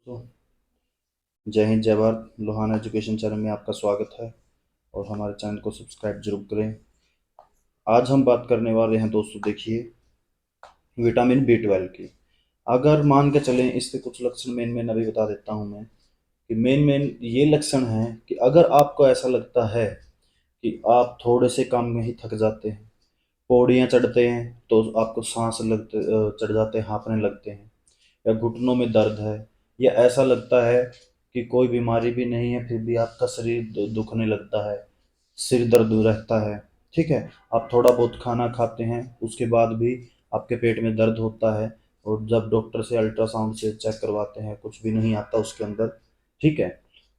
तो जय हिंद जय भारत। लोहाना एजुकेशन चैनल में आपका स्वागत है और हमारे चैनल को सब्सक्राइब जरूर करें। आज हम बात करने वाले हैं दोस्तों, देखिए, विटामिन बी 12 की। अगर मान के चलें, इसके कुछ लक्षण मेन मेन अभी बता देता हूं मैं कि मेन मेन ये लक्षण हैं कि अगर आपको ऐसा लगता है कि आप थोड़े से काम में ही थक जाते हैं, पौड़ियाँ चढ़ते हैं तो आपको सांस चढ़ जाते हैं, हाँफने लगते हैं, या घुटनों में दर्द है, या ऐसा लगता है कि कोई बीमारी भी नहीं है फिर भी आपका शरीर दुखने लगता है, सिर दर्द रहता है, ठीक है, आप थोड़ा बहुत खाना खाते हैं उसके बाद भी आपके पेट में दर्द होता है, और जब डॉक्टर से अल्ट्रासाउंड से चेक करवाते हैं कुछ भी नहीं आता उसके अंदर, ठीक है,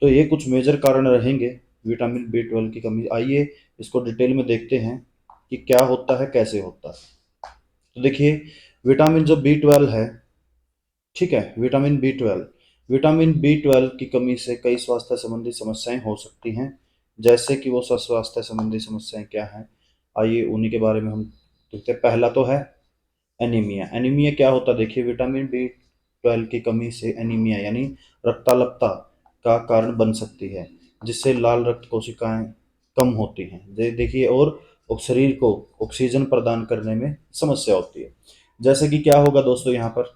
तो ये कुछ मेजर कारण रहेंगे विटामिन बी 12 की कमी। आइए इसको डिटेल में देखते हैं कि क्या होता है, कैसे होता है। तो देखिए, विटामिन जो बी 12 है, ठीक है, विटामिन बी 12 की कमी से कई स्वास्थ्य संबंधी समस्याएं हो सकती हैं। जैसे कि वो सब स्वास्थ्य संबंधी समस्याएं क्या हैं, आइए उन्हीं के बारे में हम देखते हैं। पहला तो है एनीमिया। एनीमिया क्या होता है? देखिए, विटामिन बी 12 की कमी से एनीमिया यानी रक्ताल्पता का कारण बन सकती है, जिससे लाल रक्त कोशिकाएं कम होती हैं। देखिए, और शरीर को ऑक्सीजन प्रदान करने में समस्या होती है। जैसे कि क्या होगा दोस्तों, यहाँ पर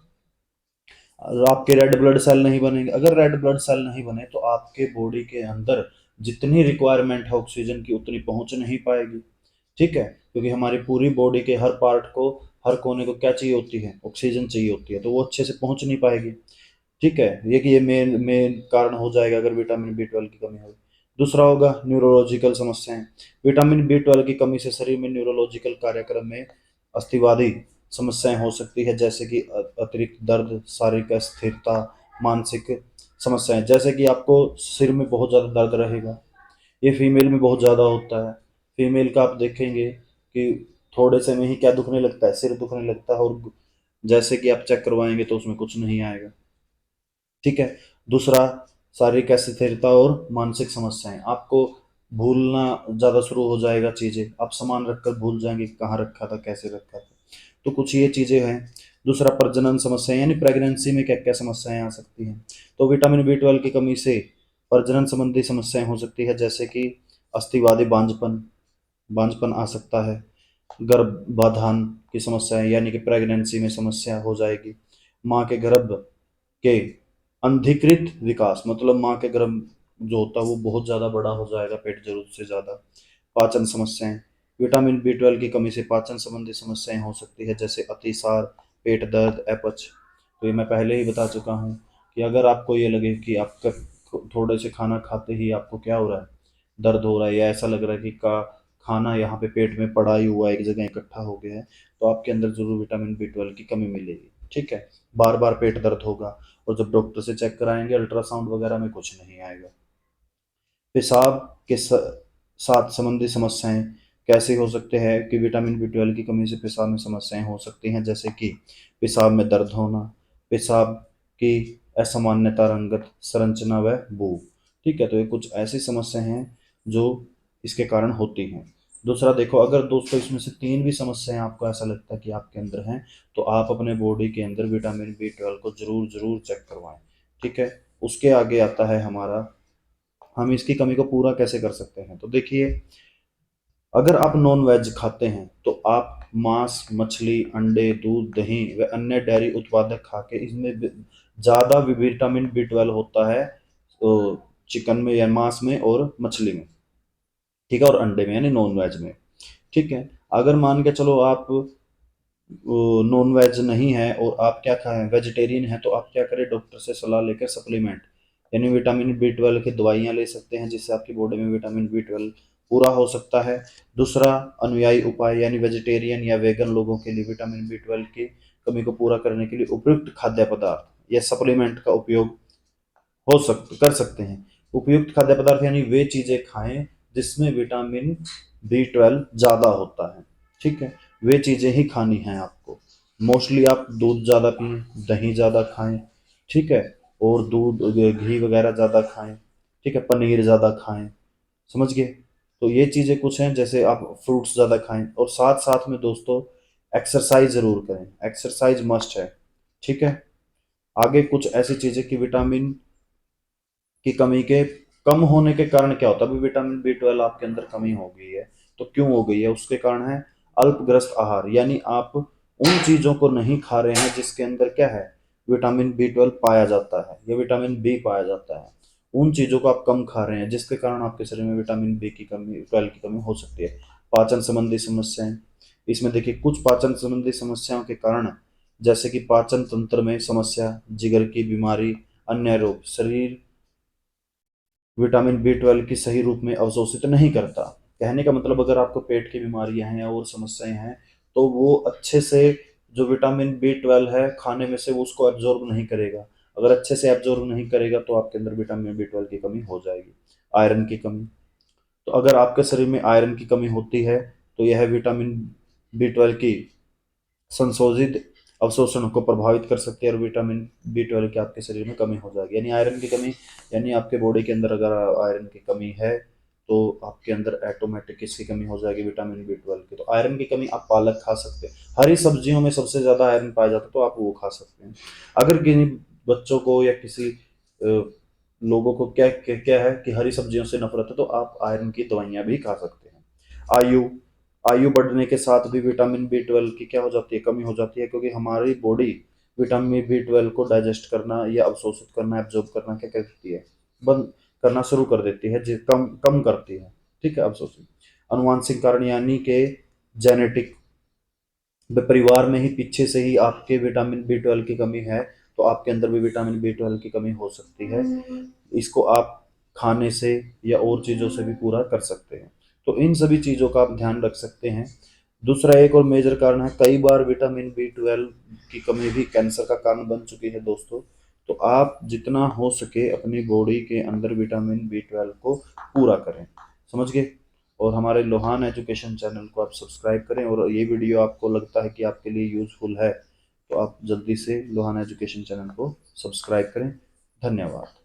आपके रेड ब्लड सेल नहीं बनेंगे। अगर रेड ब्लड सेल नहीं बने तो आपके बॉडी के अंदर जितनी रिक्वायरमेंट है ऑक्सीजन की उतनी पहुंच नहीं पाएगी, ठीक है, क्योंकि हमारी पूरी बॉडी के हर पार्ट को, हर कोने को क्या चाहिए होती है? ऑक्सीजन चाहिए होती है, तो वो अच्छे से पहुंच नहीं पाएगी, ठीक है। ये मेन मेन कारण हो जाएगा अगर विटामिन बी 12 की कमी हो। दूसरा होगा न्यूरोलॉजिकल समस्याएं। विटामिन बी 12 की कमी से शरीर में न्यूरोलॉजिकल कार्यक्रम में अस्तिवादी समस्याएं हो सकती है, जैसे कि अतिरिक्त दर्द, शारीरिक अस्थिरता, मानसिक समस्याएं। जैसे कि आपको सिर में बहुत ज़्यादा दर्द रहेगा, ये फीमेल में बहुत ज़्यादा होता है। फीमेल का आप देखेंगे कि थोड़े से में ही क्या दुखने लगता है? सिर दुखने लगता है, और जैसे कि आप चेक करवाएंगे तो उसमें कुछ नहीं आएगा, ठीक है। दूसरा, शारीरिक अस्थिरता और मानसिक समस्याएं। आपको भूलना ज़्यादा शुरू हो जाएगा चीज़ें, आप सामान रखकर भूल जाएंगे कि कहाँ रखा था, कैसे रखा था। तो कुछ ये चीज़ें हैं। दूसरा, प्रजनन समस्याएं, यानी प्रेगनेंसी में क्या क्या समस्याएं आ सकती हैं। तो विटामिन बी 12 की कमी से प्रजनन संबंधी समस्याएं हो सकती है, जैसे कि अस्थिवादी बांझपन बांझपन आ सकता है, गर्भाधान की समस्याएं, यानी कि प्रेगनेंसी में समस्या हो जाएगी, माँ के गर्भ के अनधिकृत विकास, मतलब माँ के गर्भ जो होता है वो बहुत ज़्यादा बड़ा हो जाएगा, पेट जरूरत से ज़्यादा। पाचन समस्याएं। विटामिन बी 12 की कमी से पाचन संबंधी समस्याएं हो सकती है, जैसे अतिसार, पेट दर्द, अपच। तो ये मैं पहले ही बता चुका हूँ कि अगर आपको ये लगे कि आपका थोड़े से खाना खाते ही आपको क्या हो रहा है, दर्द हो रहा है, या ऐसा लग रहा है कि का खाना यहाँ पे पेट में पड़ा ही हुआ है, एक जगह इकट्ठा हो गया है, तो आपके अंदर जरूर विटामिन बी 12 की कमी मिलेगी, ठीक है। बार बार पेट दर्द होगा, और जब डॉक्टर से चेक कराएंगे अल्ट्रासाउंड वगैरह में कुछ नहीं आएगा। पेशाब के साथ संबंधी समस्याएं कैसे हो सकते हैं कि विटामिन बी 12 की कमी से पेशाब में समस्याएं हो सकती हैं, जैसे कि पेशाब में दर्द होना, पेशाब की असामान्यता, रंगत, संरचना व बू, ठीक है। तो ये कुछ ऐसी समस्याएं हैं जो इसके कारण होती हैं। दूसरा देखो, अगर दोस्तों इसमें से तीन भी समस्याएं आपको ऐसा लगता है कि आपके अंदर हैं, तो आप अपने बॉडी के अंदर विटामिन बी 12 को जरूर जरूर चेक करवाएं, ठीक है। उसके आगे आता है हमारा, हम इसकी कमी को पूरा कैसे कर सकते हैं। तो देखिए, अगर आप नॉन वेज खाते हैं तो आप मांस, मछली, अंडे, दूध, दही व अन्य डेयरी उत्पाद खा के, इसमें ज़्यादा विटामिन बी 12 होता है तो चिकन में या मांस में और मछली में, ठीक है, और अंडे में यानी नॉन वेज में, ठीक है। अगर मान के चलो आप नॉन वेज नहीं है और आप क्या खाएं, वेजिटेरियन है, तो आप क्या करें, डॉक्टर से सलाह लेकर सप्लीमेंट यानी विटामिन बी 12 की दवाइयाँ ले सकते हैं, जिससे आपकी बॉडी में विटामिन बी 12 पूरा हो सकता है। दूसरा, अनुयायी उपाय, यानी वेजिटेरियन या वेगन लोगों के लिए विटामिन बी 12 की कमी को पूरा करने के लिए उपयुक्त खाद्य पदार्थ या सप्लीमेंट का उपयोग कर सकते हैं। उपयुक्त खाद्य पदार्थ यानी वे चीज़ें खाएं जिसमें विटामिन बी 12 ज़्यादा होता है, ठीक है, वे चीज़ें ही खानी हैं आपको। मोस्टली आप दूध ज़्यादा पिएं, दही ज़्यादा खाएं, ठीक है, और दूध, घी वगैरह ज़्यादा खाएं, ठीक है, पनीर ज़्यादा खाएं, समझ गए। तो ये चीज़ें कुछ हैं, जैसे आप फ्रूट्स ज़्यादा खाएं, और साथ साथ में दोस्तों एक्सरसाइज ज़रूर करें, एक्सरसाइज मस्ट है, ठीक है। आगे कुछ ऐसी चीजें कि विटामिन की कमी के कम होने के कारण क्या होता है। अभी विटामिन B12 आपके अंदर कमी हो गई है, तो क्यों हो गई है, उसके कारण है अल्पग्रस्त आहार, यानी आप उन चीजों को नहीं खा रहे हैं जिसके अंदर क्या है, विटामिन B12 पाया जाता है या विटामिन बी पाया जाता है। उन चीजों को आप कम खा रहे हैं जिसके कारण आपके शरीर में विटामिन बी की कमी, 12 की कमी हो सकती है। पाचन संबंधी समस्याएं, इसमें देखिए कुछ पाचन संबंधी समस्याओं के कारण, जैसे कि पाचन तंत्र में समस्या, जिगर की बीमारी, अन्य रोग, शरीर विटामिन B12 की सही रूप में अवशोषित नहीं करता। कहने का मतलब, अगर आपको पेट की बीमारियां हैं या और समस्याएं हैं, तो वो अच्छे से जो विटामिन B12 है खाने में से वो उसको एब्जॉर्ब नहीं करेगा। अगर अच्छे से एब्जॉर्ब नहीं करेगा तो आपके अंदर विटामिन B12 की कमी हो जाएगी। आयरन की कमी, तो अगर आपके शरीर में आयरन की कमी होती है तो यह विटामिन B12 की संशोधित अवशोषण को प्रभावित कर सकती है और विटामिन B12 की आपके शरीर में कमी हो जाएगी। यानी आयरन की कमी, यानी आपके बॉडी के अंदर अगर आयरन की कमी है तो आपके अंदर ऑटोमेटिक इसकी कमी हो जाएगी, विटामिन B12 की। तो आयरन की कमी, आप पालक खा सकते हैं, हरी सब्जियों में सबसे ज्यादा आयरन पाया जाता है, तो आप वो खा सकते हैं। अगर किसी बच्चों को या किसी लोगों को क्या क्या क्या है कि हरी सब्जियों से नफरत है, तो आप आयरन की दवाइयां भी खा सकते हैं। आयु आयु बढ़ने के साथ भी विटामिन B12 की क्या हो जाती है, कमी हो जाती है, क्योंकि हमारी बॉडी विटामिन B12 को डाइजेस्ट करना या अवशोषित करना, एब्जॉर्ब करना क्या करती है, बंद करना शुरू कर देती है, कम कम करती है। ठीक है, अवशोषित। अनुवांशिक कारण, यानी कि जेनेटिक, परिवार में ही पीछे से ही आपके विटामिन B12 की कमी है, तो आपके अंदर भी विटामिन B12 की कमी हो सकती है। इसको आप खाने से या और चीज़ों से भी पूरा कर सकते हैं। तो इन सभी चीज़ों का आप ध्यान रख सकते हैं। दूसरा एक और मेजर कारण है, कई बार विटामिन B12 की कमी भी कैंसर का कारण बन चुकी है दोस्तों। तो आप जितना हो सके अपनी बॉडी के अंदर विटामिन B12 को पूरा करें। समझ गए। और हमारे लोहान एजुकेशन चैनल को आप सब्सक्राइब करें, और ये वीडियो आपको लगता है कि आपके लिए यूज़फुल है तो आप जल्दी से लोहान एजुकेशन चैनल को सब्सक्राइब करें। धन्यवाद।